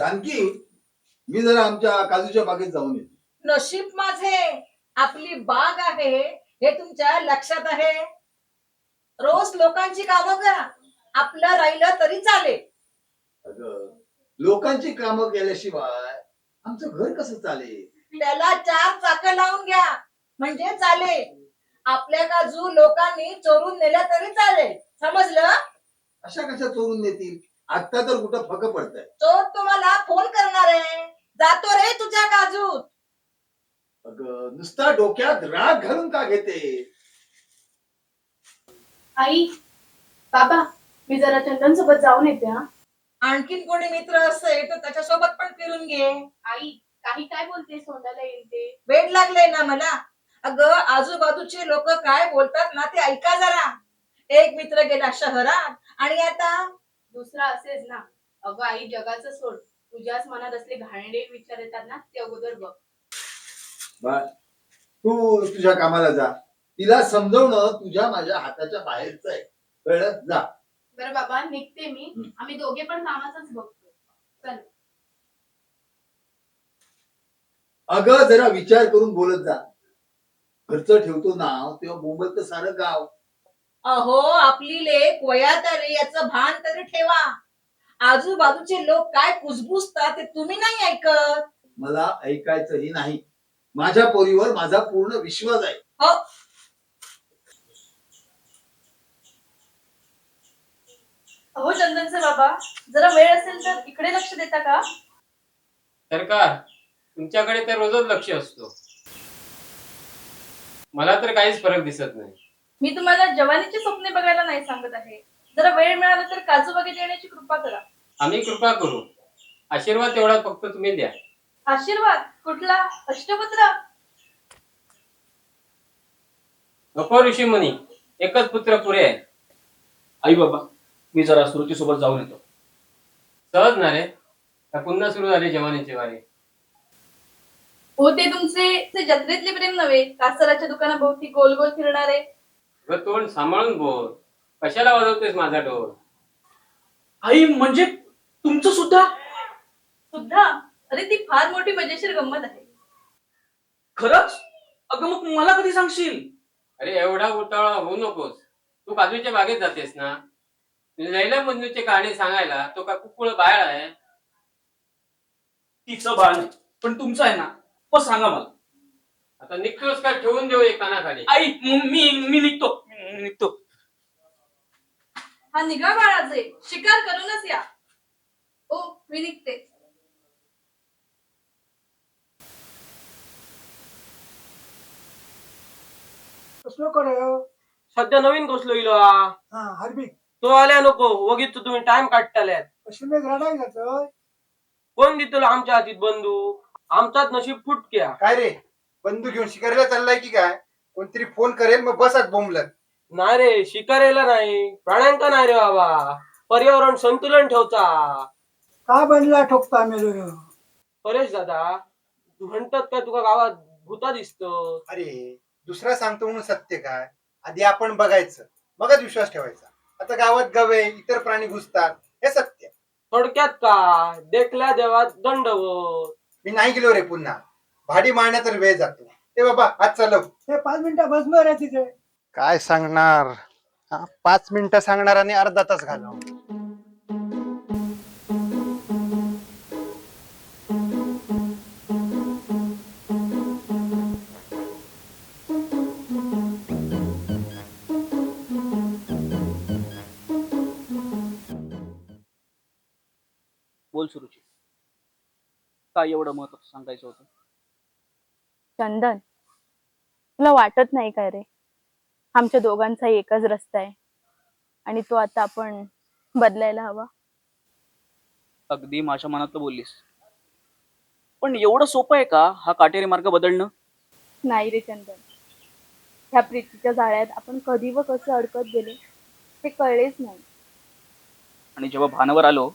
जानकी, मी जरा आमच्या काजूच्या बागेत जाऊन येतो. नशीब माझे आपली बाग आहे हे तुमच्या लक्षात आहे. रोज लोकांची कामं करा, आपलं राहिलं तरी चालेल. अगं, लोकांची कामं केल्याशिवाय आमचं घर कसं चालेल? त्याला 4 चाकं लावून घ्या म्हणजे चालेल. आपल्या काजू लोकांनी चोरून नेल्या तरी चालेल, समजलं? अशा कशा चोरून नेतील? आता तर कुठं फक पडतंय. चोर तुम्हाला फोन करणार आहे, जातो रे तुझ्या काजूत. अगं, नुसता डोक्यात राग घालून का घेते? आई, बाबा, मी जरा चंदन सोबत जाऊन येते. हा आणखीन कोणी मित्र असेल तर त्याच्यासोबत पण फिरून घे. आई, काही काय बोलते, तोंडाला येईल ते. वेड लागले ना मला. अगं, आजूबाजूचे लोक काय बोलतात ना ते ऐका जरा. एक मित्र गेला शहरात आणि आता दुसरा असेच ना. अगं आई, जगाचं सोड, तुझ्याच मनात असले घाणेरडे विचार येतात ना, ते अगोदर बघ. बा, तू तुझ्या कामाला जा. तिला समजवणं तुझ्या माझ्या हाताच्या बाहेरचं आहे. कळलं? जा. बरं बाबा, निघते मी. आम्ही दोघे पण कामाचंच बघतो. चल. अगं, जरा विचार करून बोलत जा. घरचं ठेवतो नाव तेव्हा बोंबलतं सारं गाव. अहो, आपली लेक वयात आली याचं भान तरी ठेवा. आजूबाजूचे लोक काय कुजबुजतात ते तुम्ही नाही ऐकत. मला ऐकायचंही नाही. माझ्या पोरीवर माझा पूर्ण विश्वास आहे. हो, अहो चंदनचे बाबा, जरा वेळ असेल तर इकडे लक्ष देता का? सरकार, तुमच्याकडे तर रोजच लक्ष असतो. मला तर काहीच फरक दिसत नाही. मी तुम्हाला जवानीची स्वप्ने बघायला नाही सांगत आहे. जरा वेळ मिळाला तर काजू बागेत येण्याची कृपा करा. आम्ही कृपा करू. आशीर्वाद तेवढा फक्त तुम्ही द्या. आशीर्वाद कुठला? अष्टपुत्र? नको ऋषी मुनी, एकच पुत्र पुरे आहे. आई बाबा, मी जरा श्रुती सोबत जाऊन येतो. सहज ना रे, का पुन्हा सुरू झाले जवानीचे वारे. हो, ते तुमचे जत्रेतले प्रेम नव्हे, कासराच्या दुकानाभोवती गोल गोल फिरणारे. व तोंड सांभाळून बोल. कशाला वाजवतेस माझा डोर? आई, म्हणजे तुमचं सुद्धा? सुद्धा? अरे, ती फार मोठी मजेशीर गंमत आहे. खरंच? अगं, मग मला कधी सांगशील? अरे, एवढा उतावळा होऊ नकोस. तू काजूच्या बागेत जातेस ना. लैला मजनूची कहाणी सांगायला तो का कुकुळ बाळ आहे? तिचं बाळ नाही, पण तुमचं आहे ना. मग सांगा मला. आता निघतोस का ठेवून देऊ एक कानाखाली? आई, मी निघतो. हा, निघा बाळाचे, शिकार करूनच या. ओ, मी निघते. कसलो करो सध्या नवीन कसलो इलो हार्दिक तो आल्या नको वगीत तुम्ही टाइम काढताल्यात. कश्मीर रडाय जातोय. कोण दितलो आमच्या हातीत बंदूक? आमचाच नशीब फुटक्या. काय रे, बंदूक घेऊन शिकारीला चाललाय की काय? कोणतरी फोन करेल मग बसत बोंबलत. नाही रे, शिकारेला नाही, प्राण्यांका नाही रे बाबा. पर्यावरण संतुलन ठेवचा. का बनला ठोकता मेलो परेश दादा, तू म्हणतात काय तुका गावात भूता दिसत? अरे, दुसरा सांगतो म्हणून सत्य काय? आधी आपण बघायचं, मगच विश्वास ठेवायचा. आता गावात गवे इतर प्राणी घुसतात, हे सत्य. थोडक्यात काय, देखल्या देवात दंडवत. मी नाही गेलो रे पुन्हा. भाडी मारण्यात तर वेळ जातो. ते बाबा आज चालव. हे 5 मिनिटं बसणार आहे तिथे. काय सांगणार? 5 मिनिटं सांगणार आणि अर्धा तास घालव. बोल सुरुची, काय एवढं महत्वाचं सांगायचं होतं? चंदन, तुला वाटत नाही काय रे, आमच्या दोघांचा एकच रस्ता आहे आणि तो आता आपण बदलायला हवा. अगदी माझ्या मनातलं बोललीस, पण एवढं सोपं आहे का हा काटेरी मार्ग बदलणं? नाही रे चंदन, ह्या प्रीतीच्या जाळ्यात आपण कधी व कसं अडकत गेले हे कळलेच नाही. आणि जेव्हा भानावर आलो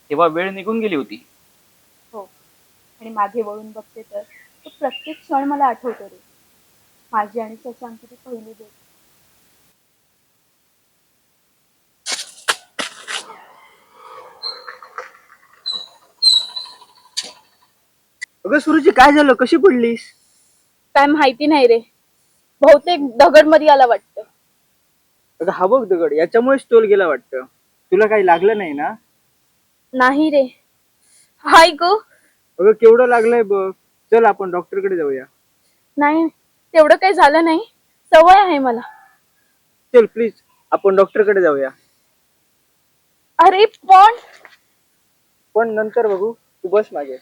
तेव्हा वेळ निघून गेली होती. हो, आणि मागे वळून बघते तर तो प्रत्येक क्षण मला आठवतो रे. माझी आणि शशांकची पहिली भेट. अगं सुरुची काय झालं, कशी पडलीस? काय माहिती नाही रे, बहुतेक दगड मध्ये आला वाटतं. अगं हा बघ दगड, याच्यामुळे स्टोल गेला वाटतं. तुला काही लागलं नाही ना? नाही रे. हाय गो. अगं केवढं लागलंय बघ. चल आपण डॉक्टरकडे जाऊया. नाही, तेवढं काही झालं नाही, सवय आहे मला. चल प्लीज आपण डॉक्टरकडे जाऊया. अरे पण नंतर बघू, तू बस मागे.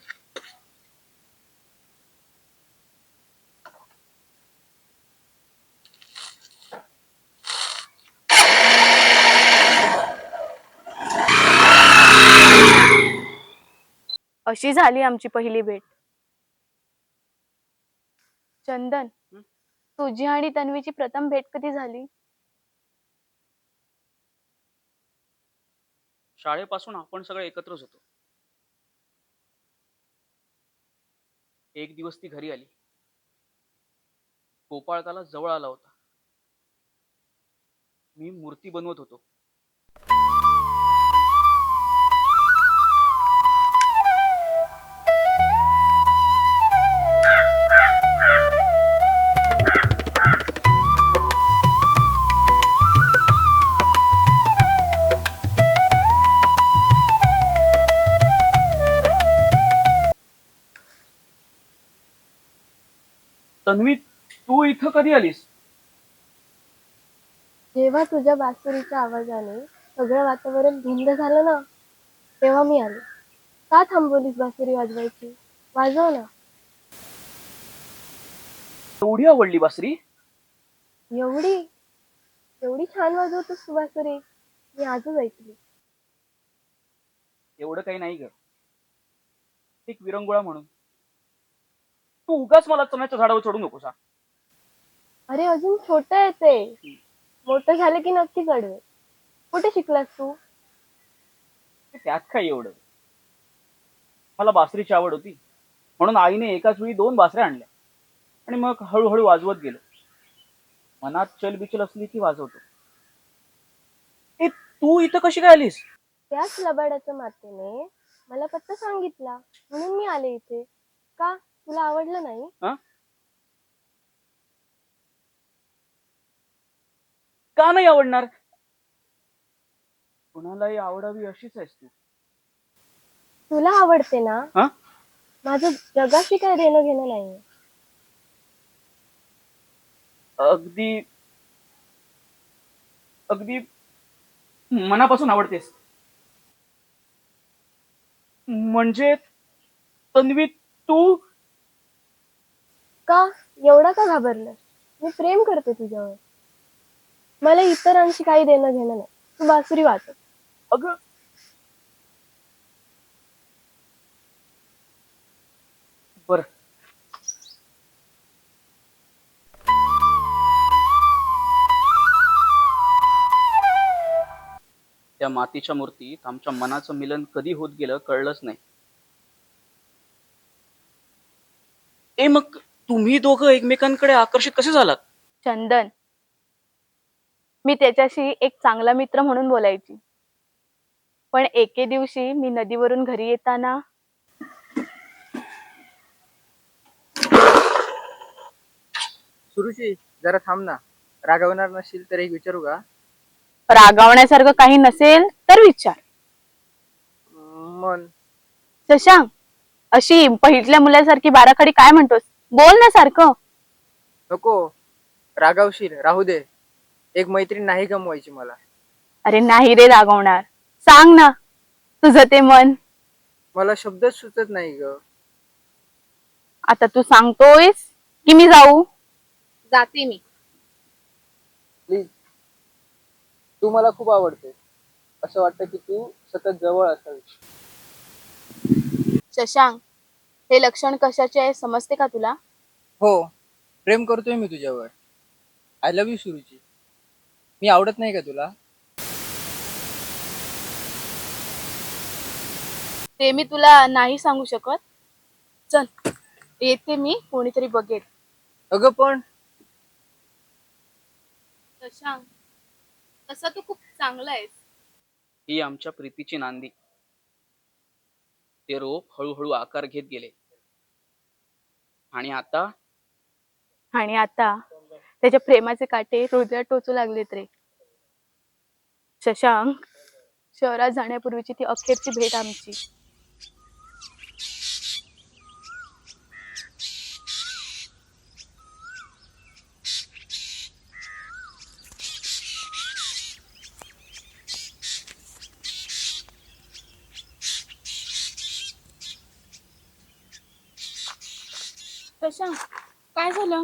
अशी झाली आमची पहिली भेट. चंदन, तुझी आणि तन्वीची प्रथम भेट कधी झाली? शाळेपासून आपण सगळे एकत्रच होतो. एक दिवस ती घरी आली. गोपाळकाला जवळ आला होता. मी मूर्ती बनवत होतो. तन्वी, तू इथं कधी आलीस? जेव्हा तुझ्या बासुरीच्या आवाजाने सगळं वातावरण धुंद झालं ना, तेव्हा मी आले. का थांबवलीस बासुरी वाजवायची? वाजव ना. एवढी आवडली बासरी? एवढी एवढी छान वाजवतोस तू बासुरी, मी आजच ऐकली. एवढं काही नाही ग. एक विरंगुळा म्हणून. तू उगाच मला चण्याच्या झाडावर चढू नकोस हा. अरे अजून छोटं आहे ते, मोठं झालं की नक्की चढवेल. कुठे शिकलास तू? त्यात काय एवढं. मला बासरीची आवड होती, म्हणून आईने एकाच वेळी 2 बासऱ्या आणल्या आणि मग हळूहळू वाजवत गेलो. मनात चलबिचल असली की वाजवतो. ए, तू इथं कशी काय आलीस? त्याच लबाडाच्या मातेने मला पत्ता सांगितला, म्हणून मी आले इथे. का तुला आवडलं नाही? का नाही आवडणार? कुणालाही आवडावी अशीच आहेस तू. तुला आवडते ना? हा? माझं जगाशी काय देणं घेणं नाही. अगदी अगदी मनापासून आवडतेस. म्हणजे तन्वी, तू का एवढा का घाबरलास? मी प्रेम करते तुझ्यावर. मला इतरांशी काही देणं घेणं नाही. तू बासुरी वाजव. अगं बर. त्या मातीच्या मूर्तीत आमच्या मनाचं मिलन कधी होत गेलं कळलंच नाही. मग तुम्ही दोघं एकमेकांकडे आकर्षित कसे झालात? चंदन, मी त्याच्याशी एक चांगला मित्र म्हणून बोलायची, पण एके दिवशी मी नदीवरून घरी येताना सुरुची जरा थांब ना. रागवणार नशील तर एक विचारू का? रागावण्यासारखं काही नसेल तर विचार. मन. शशांक, अशी पहिल्या मुलासारखी बाराखडी काय म्हणतोस? बोल ना सारखं. नको, रागावशील, राहू दे. एक मैत्रीण नाही गमवायची मला. अरे नाही रे रागवणार, सांग ना तुझं ते मन. मला शब्दच सुचत नाही ग. आता तू सांगतोयस की मी जाऊ? जाते मी. प्लीज, तू मला खूप आवडते. असं वाटतं की तू सतत जवळ असावी. शशांक, हे लक्षण कशाचे आहे समजते का तुला? हो, प्रेम करतोय मी तुझ्यावर. I love you Suruchi. मी आवडत नाही का तुला? ते मी तुला नाही सांगू शकत. चल येते मी, कोणीतरी बघेल. अगं पण शशांक, तसा तू खूप चांगला आहेस. ही आमच्या प्रीतीची नांदी. ते रोप हळूहळू आकार घेत गेले. आणि आता आणि आता त्याच्या प्रेमाचे काटे हृदयात टोचू लागलेत रे. शशांक, शहरात जाण्यापूर्वीची ती अखेरची भेट आमची. शशांक, काय झालं?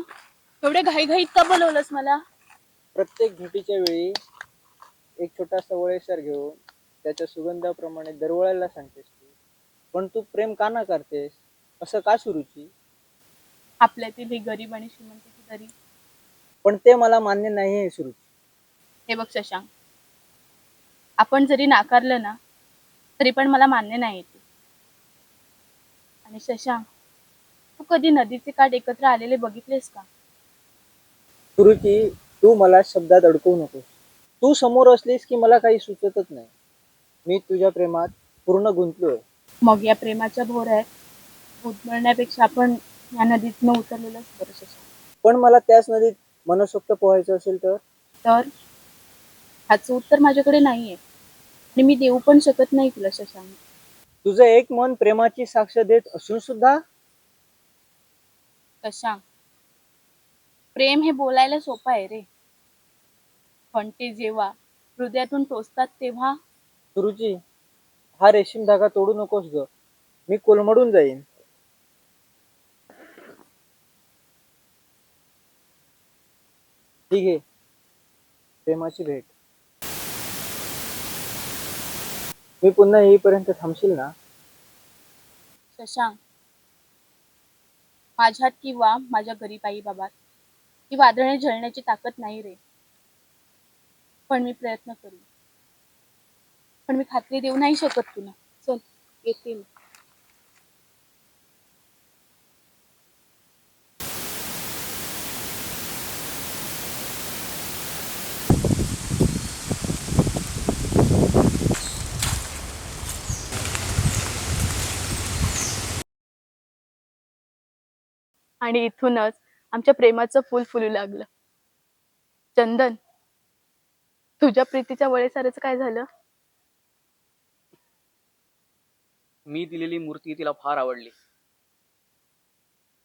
एवढ्या घाईघाईत का बोलवलंस मला? प्रत्येक भेटीच्या वेळी एक छोटासा वळेसर घेऊन त्याच्या सुगंधाप्रमाणे दरवळायला सांगतेस तू. पण तू प्रेम का ना करतेस? असं का सुरुची? आपल्यातील ही गरीब आणि श्रीमंतीची दरी. पण ते मला मान्य नाही आहे सुरुची. हे बघ शशांक, आपण जरी नाकारलं ना तरी पण मला मान्य नाही ते. आणि शशांक, तू कधी नदीचे काठ एकत्र आलेले बघितलेस का? सुरुची, तू मला शब्दात अडकवू नकोस. तू समोर असलीस की मला काही सुचतच नाही. मी तुझ्या प्रेमात पूर्ण गुंतलोय. मग या प्रेमाच्या भोवऱ्यात उतरण्यापेक्षा आपण या नदीत न उतरलेलंच बरं शशांक. पण मला त्याच नदीत मनसोक्त पोहायचं असेल तर? तर ह्याचं उत्तर माझ्याकडे नाहीये आणि मी देऊ पण शकत नाही तुला शशांक. तुझं एक मन प्रेमाची साक्ष देत असून सुद्धा? शशांक, प्रेम हे बोलायला सोपं आहे रे, पण ते जेव्हा हृदयातून टोचतात तेव्हा. सुरुची, हा रेशीम धागा तोडू नकोस ग. मी कोलमडून जाईन. ठीक आहे, प्रेमाची भेट. मी पुन्हा येईपर्यंत थांबशील ना? शशांक, माझ्यात किंवा माझ्या गरीब आई बाबात ही वादळे झेलण्याची ताकद नाही रे, पण मी प्रयत्न करू. पण मी खात्री देऊ नाही शकत तुला. चल, येते मी. आणि इथूनच आमच्या प्रेमाचं फुल फुलू लागलं. चंदन, तुझ्या प्रीतीच्या वळेसाराचं काय झालं? मी दिलेली मूर्ती तिला फार आवडली.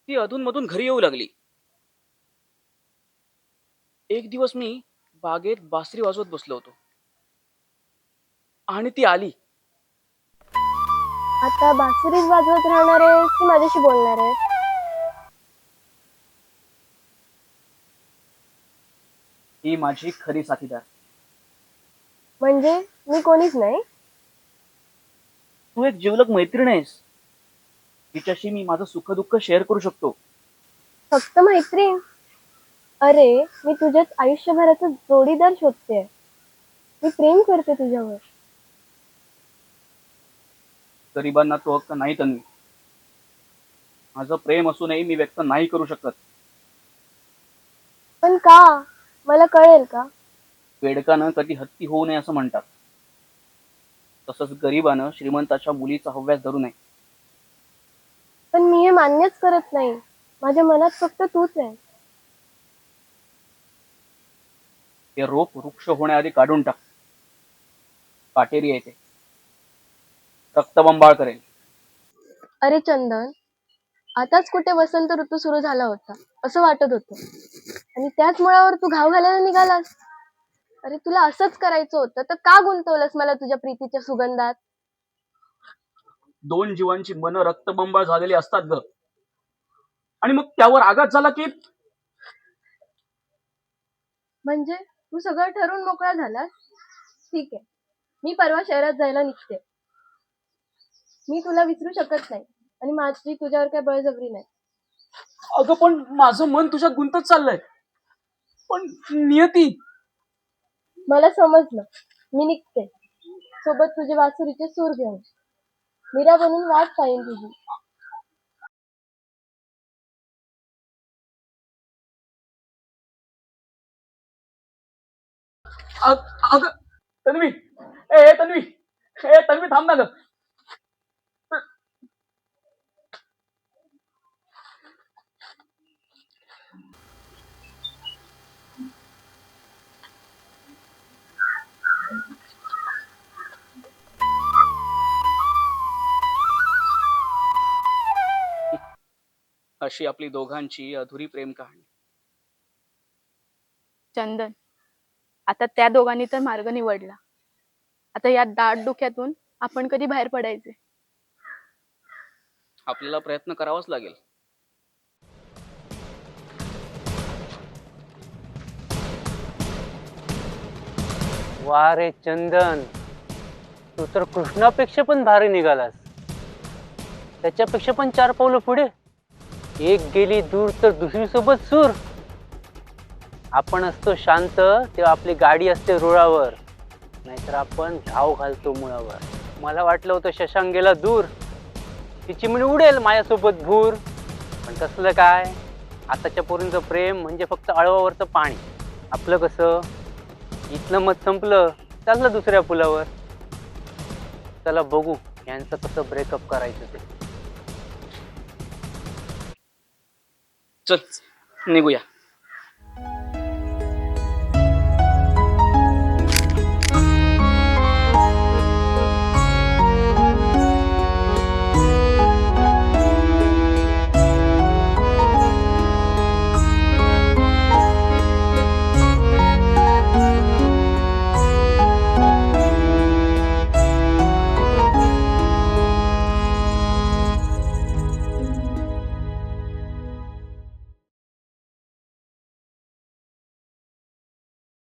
ती अधूनमधून घरी येऊ लागली. एक दिवस मी बागेत बासरी वाजवत बसलो होतो आणि ती आली. आता बासरीच वाजवत राहणार आहे की माझ्याशी बोलणार आहे? ही माझी खरी साथीदार. म्हणजे मी कोणीच नाही? तू एक जिवलग मैत्रीण आहेस. तिच्याशी मी माझं सुख दुःख शेअर करू शकतो. फक्त मैत्रीण? अरे, मी तुझ्यात आयुष्यभराचा जोडीदार शोधते. मी प्रेम करते तुझ्यावर. गरिबांना तो हक्क नाही तन्वी. माझं प्रेम असूनही मी व्यक्त नाही करू शकत. पण का? मला कळेल का? वेडकानं कधी हत्ती होऊ नये असं म्हणतात. तसंच गरिबानं श्रीमंताच्या मुलीचा हव्यास धरू नये. पण मी हे मान्यच करत नाही. माझ्या मनात फक्त तूच आहे. ते रोप वृक्ष होण्याआधी काढून टाक. काटेरी आहे ते. रक्तबंबाळ करेल. अरे चंदन, आताच कुठे वसंत ऋतू सुरू झाला होता असं वाटत होतं, आणि त्याच मुळावर तू घाव घालायला निघालास. अरे, तुला असंच करायचं होतं तर का गुंतवलंस मला तुझ्या प्रीतीच्या सुगंधात? दोन जीवांची मन रक्तबंबाळ झालेली असतात ग, आणि मग त्यावर आघात झाला की. म्हणजे तू सगळं ठरवून मोकळा झालास? ठीक आहे, मी परवा शहरात जायला निघते. मी तुला विसरू शकत नाही आणि माझी तुझ्यावर काय बळजबरी नाही. अगं, पण माझं मन तुझ्यात गुंतत चाललंय. पण नियती. मला समजलं. मी निघते, सोबत तुझे वासुरीचे सूर घेऊन. मीरा बनून वाट पाहिन तुझी. अगं तन्वी, ए तन्वी, ए तन्वी, थांब ना ग. अशी आपली दोघांची अधुरी प्रेम कहाणी. चंदन, आता त्या दोघांनी तर मार्ग निवडला. आता या दाट डोक्यातून आपण कधी बाहेर पडायचे? आपल्याला प्रयत्न करावाच लागेल. वा रे चंदन, तू तर कृष्णापेक्षा पण भारी निघालास. त्याच्यापेक्षा पण 4 पावलं पुढे. एक गेली दूर तर दुसरी सोबत सूर. आपण असतो शांत तेव्हा आपली गाडी असते रुळावर, नाहीतर आपण घाव घालतो मुळावर. मला वाटलं होतं शशांक गेला दूर, तिची म्हणे उडेल माझ्यासोबत भूर. पण कसलं काय, आताच्या पोरींचं प्रेम म्हणजे फक्त अळवावरचं पाणी. आपलं कसं, इथलं मत संपलं, चाललं दुसऱ्या पुलावर. चला बघू यांचं कसं ब्रेकअप करायचं ते. चल निघूया.